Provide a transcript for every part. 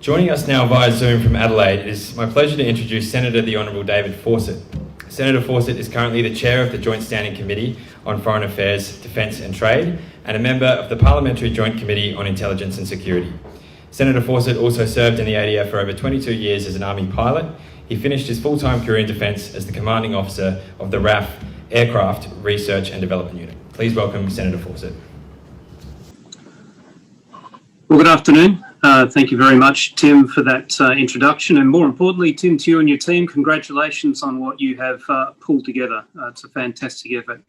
Joining us now via Zoom from Adelaide, it is my pleasure to introduce Senator the Honourable David Fawcett. Senator Fawcett is currently the Chair of the Joint Standing Committee on Foreign Affairs, Defence and Trade, and a member of the Parliamentary Joint Committee on Intelligence and Security. Senator Fawcett also served in the ADF for over 22 years as an Army pilot. He finished his full-time career in Defence as the Commanding Officer of the RAF Aircraft Research and Development Unit. Please welcome Senator Fawcett. Well, good afternoon. Thank you very much, Tim, for that introduction. And more importantly, Tim, to you and your team, congratulations on what you have pulled together. It's a fantastic effort.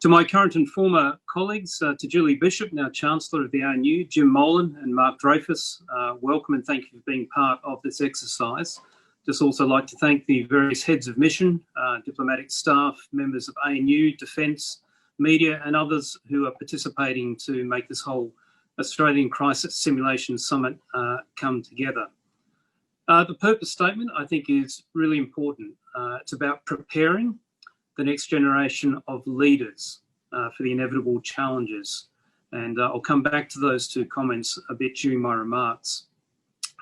To my current and former colleagues, to Julie Bishop, now Chancellor of the ANU, Jim Molan and Mark Dreyfus, welcome and thank you for being part of this exercise. Just also like to thank the various heads of mission, diplomatic staff, members of ANU, Defence, media and others who are participating to make this whole Australian Crisis Simulation Summit come together. The purpose statement, I think, is really important. It's about preparing the next generation of leaders for the inevitable challenges. And I'll come back to those two comments a bit during my remarks.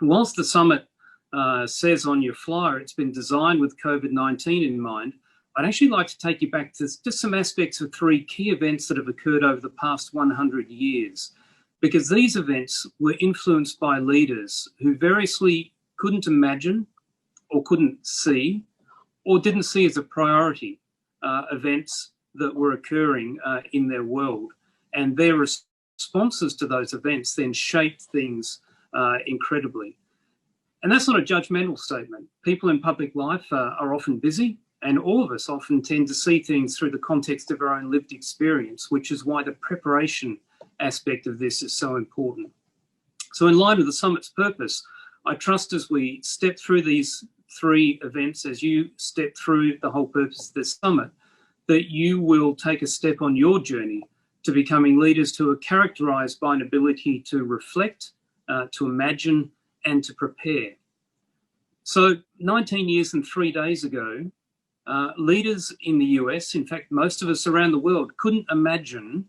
Whilst the summit says on your flyer it's been designed with COVID-19 in mind, I'd actually like to take you back to just some aspects of three key events that have occurred over the past 100 years. Because these events were influenced by leaders who variously couldn't imagine or couldn't see or didn't see as a priority events that were occurring in their world. And their responses to those events then shaped things incredibly. And that's not a judgmental statement. People in public life are often busy, and all of us often tend to see things through the context of our own lived experience, which is why the preparation aspect of this is so important. So in light of the summit's purpose, I trust as we step through these three events, as you step through the whole purpose of this summit, that you will take a step on your journey to becoming leaders who are characterised by an ability to reflect, to imagine and to prepare. So 19 years and 3 days ago, leaders in the US, in fact most of us around the world, couldn't imagine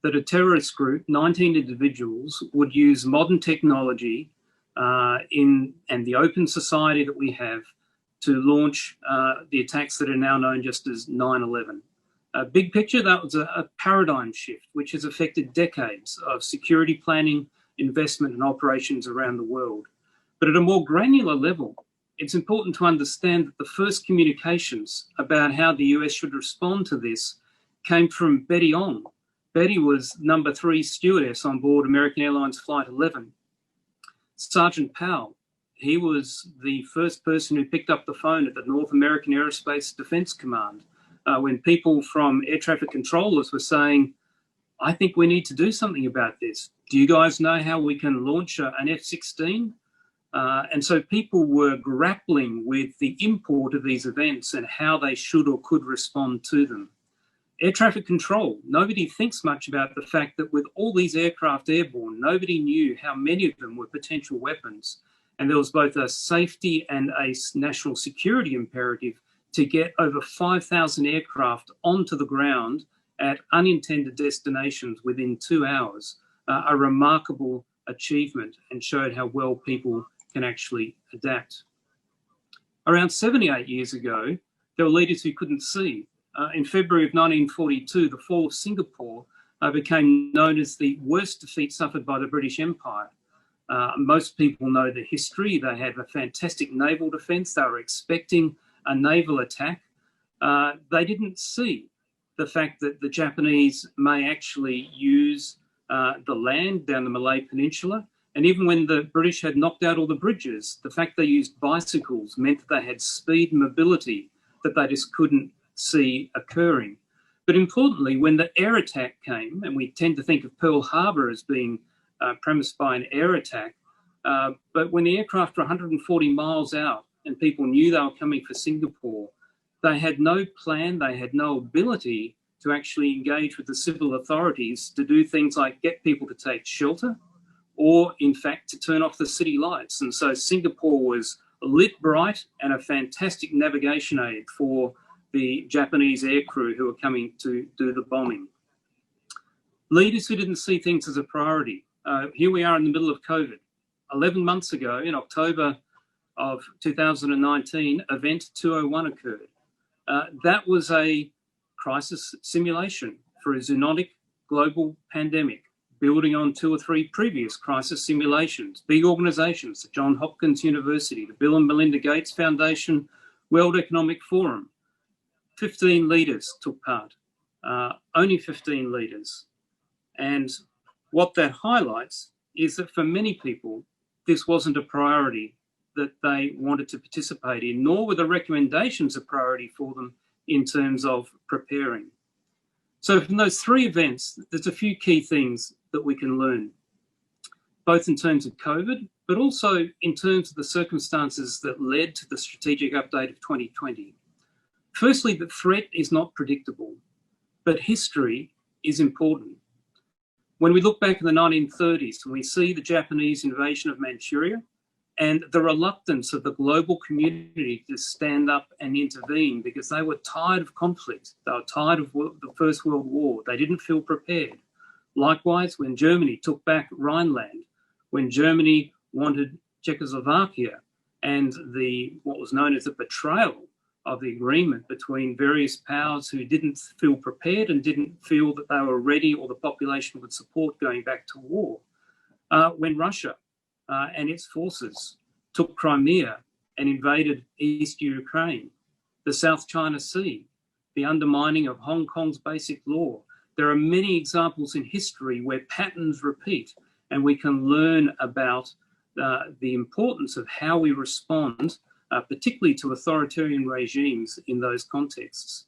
that a terrorist group, 19 individuals, would use modern technology and the open society that we have to launch the attacks that are now known just as 9/11. Big picture, that was a paradigm shift which has affected decades of security planning, investment and operations around the world. But at a more granular level, it's important to understand that the first communications about how the US should respond to this came from Betty Ong. Betty was number 3 stewardess on board American Airlines Flight 11. Sergeant Powell, he was the first person who picked up the phone at the North American Aerospace Defense Command when people from air traffic controllers were saying, I think we need to do something about this. Do you guys know how we can launch an F-16? And so people were grappling with the import of these events and how they should or could respond to them. Air traffic control, nobody thinks much about the fact that with all these aircraft airborne, nobody knew how many of them were potential weapons. And there was both a safety and a national security imperative to get over 5,000 aircraft onto the ground at unintended destinations within 2 hours, a remarkable achievement and showed how well people can actually adapt. Around 78 years ago, there were leaders who couldn't see. In February of 1942, the fall of Singapore became known as the worst defeat suffered by the British Empire. Most people know the history. They had a fantastic naval defence. They were expecting a naval attack. They didn't see the fact that the Japanese may actually use the land down the Malay Peninsula. And even when the British had knocked out all the bridges, the fact they used bicycles meant that they had speed and mobility that they just couldn't see occurring. But importantly, when the air attack came, and we tend to think of Pearl Harbor as being premised by an air attack, but when the aircraft were 140 miles out and people knew they were coming for Singapore, they had no plan, they had no ability to actually engage with the civil authorities to do things like get people to take shelter or, in fact, to turn off the city lights. And so Singapore was lit bright and a fantastic navigation aid for the Japanese aircrew who were coming to do the bombing. Leaders who didn't see things as a priority. Here we are in the middle of COVID. 11 months ago, in October of 2019, Event 201 occurred. That was a crisis simulation for a zoonotic global pandemic, building on 2 or 3 previous crisis simulations. Big organisations, the Johns Hopkins University, the Bill and Melinda Gates Foundation, World Economic Forum. 15 leaders took part, only 15 leaders. And what that highlights is that for many people, this wasn't a priority that they wanted to participate in, nor were the recommendations a priority for them in terms of preparing. So from those 3 events, there's a few key things that we can learn, both in terms of COVID, but also in terms of the circumstances that led to the strategic update of 2020. Firstly, the threat is not predictable, but history is important. When we look back in the 1930s and we see the Japanese invasion of Manchuria and the reluctance of the global community to stand up and intervene because they were tired of conflict, they were tired of the First World War, they didn't feel prepared. Likewise, when Germany took back Rhineland, when Germany wanted Czechoslovakia and what was known as the betrayal of the agreement between various powers who didn't feel prepared and didn't feel that they were ready or the population would support going back to war. When Russia and its forces took Crimea and invaded East Ukraine, the South China Sea, the undermining of Hong Kong's basic law. There are many examples in history where patterns repeat, and we can learn about the importance of how we respond, particularly to authoritarian regimes in those contexts.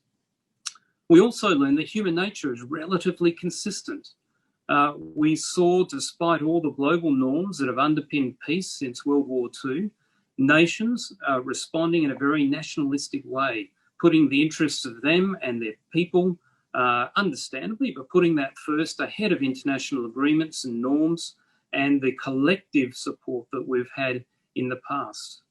We also learn that human nature is relatively consistent. We saw, despite all the global norms that have underpinned peace since World War II, nations responding in a very nationalistic way, putting the interests of them and their people, understandably, but putting that first ahead of international agreements and norms and the collective support that we've had in the past.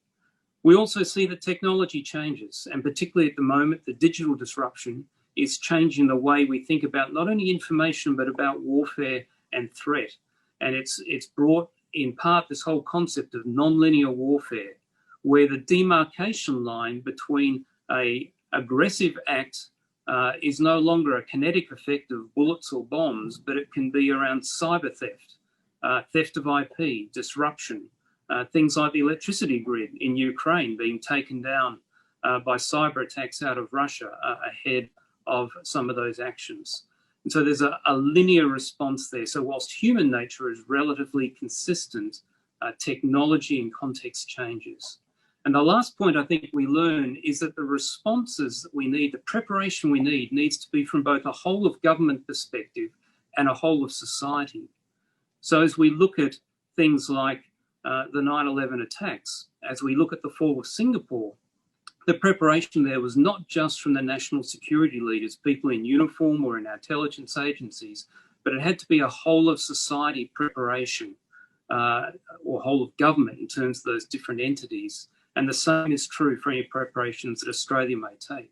We also see that technology changes, and particularly at the moment, the digital disruption is changing the way we think about not only information, but about warfare and threat. And it's brought in part this whole concept of non-linear warfare, where the demarcation line between an aggressive act is no longer a kinetic effect of bullets or bombs, but it can be around cyber theft, theft of IP, disruption, things like the electricity grid in Ukraine being taken down by cyber attacks out of Russia ahead of some of those actions. And so there's a linear response there. So whilst human nature is relatively consistent, technology and context changes. And the last point I think we learn is that the responses that we need, the preparation we need, needs to be from both a whole of government perspective and a whole of society. So as we look at things like the 9/11 attacks, as we look at the fall of Singapore, the preparation there was not just from the national security leaders, people in uniform or in our intelligence agencies, but it had to be a whole of society preparation or whole of government in terms of those different entities. And the same is true for any preparations that Australia may take.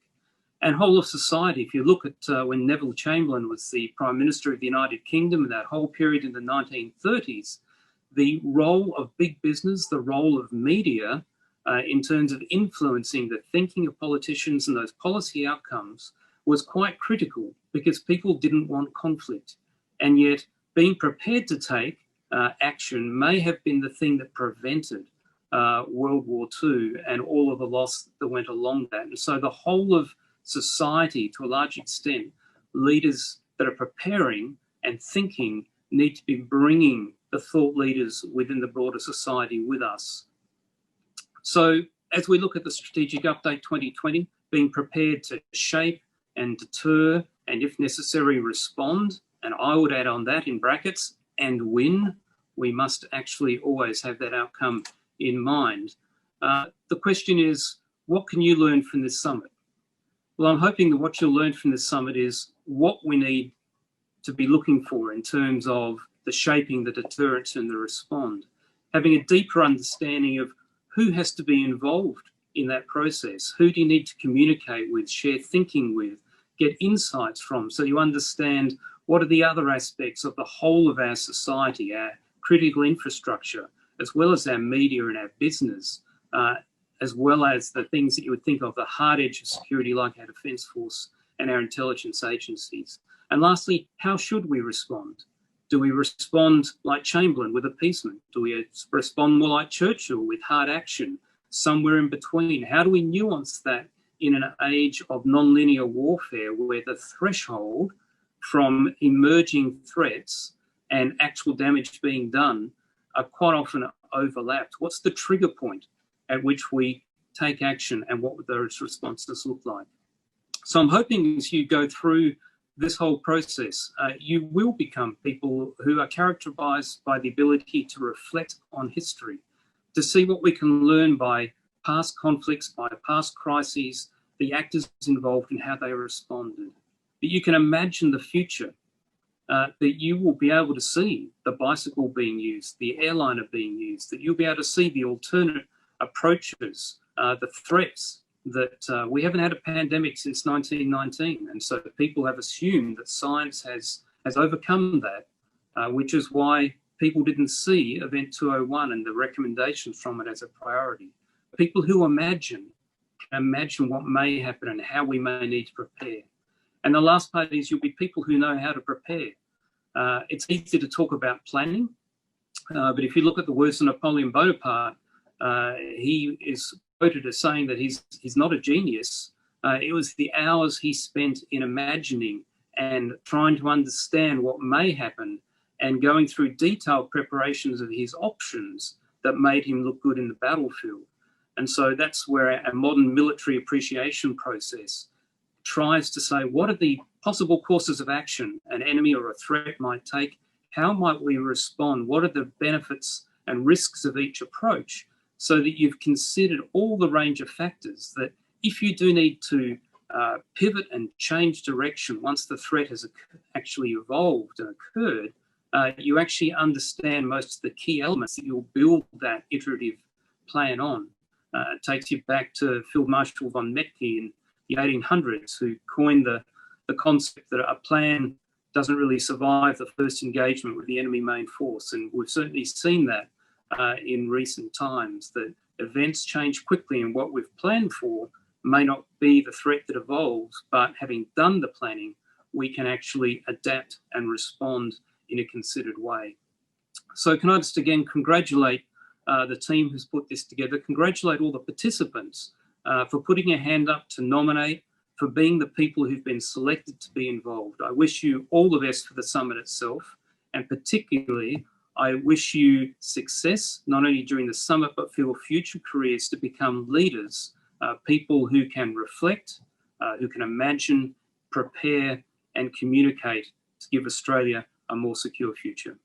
And whole of society, if you look at when Neville Chamberlain was the Prime Minister of the United Kingdom in that whole period in the 1930s, the role of big business, the role of media in terms of influencing the thinking of politicians and those policy outcomes was quite critical because people didn't want conflict. And yet being prepared to take action may have been the thing that prevented World War II and all of the loss that went along that. And so the whole of society, to a large extent, leaders that are preparing and thinking need to be bringing the thought leaders within the broader society with us. So as we look at the Strategic Update 2020, being prepared to shape and deter and if necessary respond, and I would add on that in brackets, and win, we must actually always have that outcome in mind. The question is, what can you learn from this summit? Well, I'm hoping that what you'll learn from this summit is what we need to be looking for in terms of the shaping, the deterrence and the respond. Having a deeper understanding of who has to be involved in that process, who do you need to communicate with, share thinking with, get insights from, so you understand what are the other aspects of the whole of our society, our critical infrastructure, as well as our media and our business, as well as the things that you would think of, the hard edge of security like our Defence Force and our intelligence agencies. And lastly, how should we respond? Do we respond like Chamberlain with appeasement? Do we respond more like Churchill with hard action? Somewhere in between? How do we nuance that in an age of non-linear warfare where the threshold from emerging threats and actual damage being done are quite often overlapped? What's the trigger point at which we take action, and what would those responses look like? So I'm hoping as you go through this whole process, you will become people who are characterised by the ability to reflect on history, to see what we can learn by past conflicts, by past crises, the actors involved and how they responded. That you can imagine the future, that you will be able to see the bicycle being used, the airliner being used, that you'll be able to see the alternate approaches, the threats, that we haven't had a pandemic since 1919. And so people have assumed that science has overcome that, which is why people didn't see Event 201 and the recommendations from it as a priority. People who imagine what may happen and how we may need to prepare. And the last part is you'll be people who know how to prepare. It's easy to talk about planning, but if you look at the words of Napoleon Bonaparte, he is quoted as saying that he's not a genius. It was the hours he spent in imagining and trying to understand what may happen and going through detailed preparations of his options that made him look good in the battlefield. And so that's where a modern military appreciation process tries to say, what are the possible courses of action an enemy or a threat might take? How might we respond? What are the benefits and risks of each approach? So that you've considered all the range of factors that if you do need to pivot and change direction once the threat has actually evolved and occurred, you actually understand most of the key elements that you'll build that iterative plan on. It takes you back to Field Marshal von Metke in the 1800s, who coined the concept that a plan doesn't really survive the first engagement with the enemy main force. And we've certainly seen that in recent times, that events change quickly and what we've planned for may not be the threat that evolves, but having done the planning, we can actually adapt and respond in a considered way. So can I just again congratulate the team who's put this together, congratulate all the participants for putting a hand up to nominate, for being the people who've been selected to be involved. I wish you all the best for the summit itself, and particularly I wish you success, not only during the summit, but for your future careers to become leaders, people who can reflect, who can imagine, prepare, and communicate to give Australia a more secure future.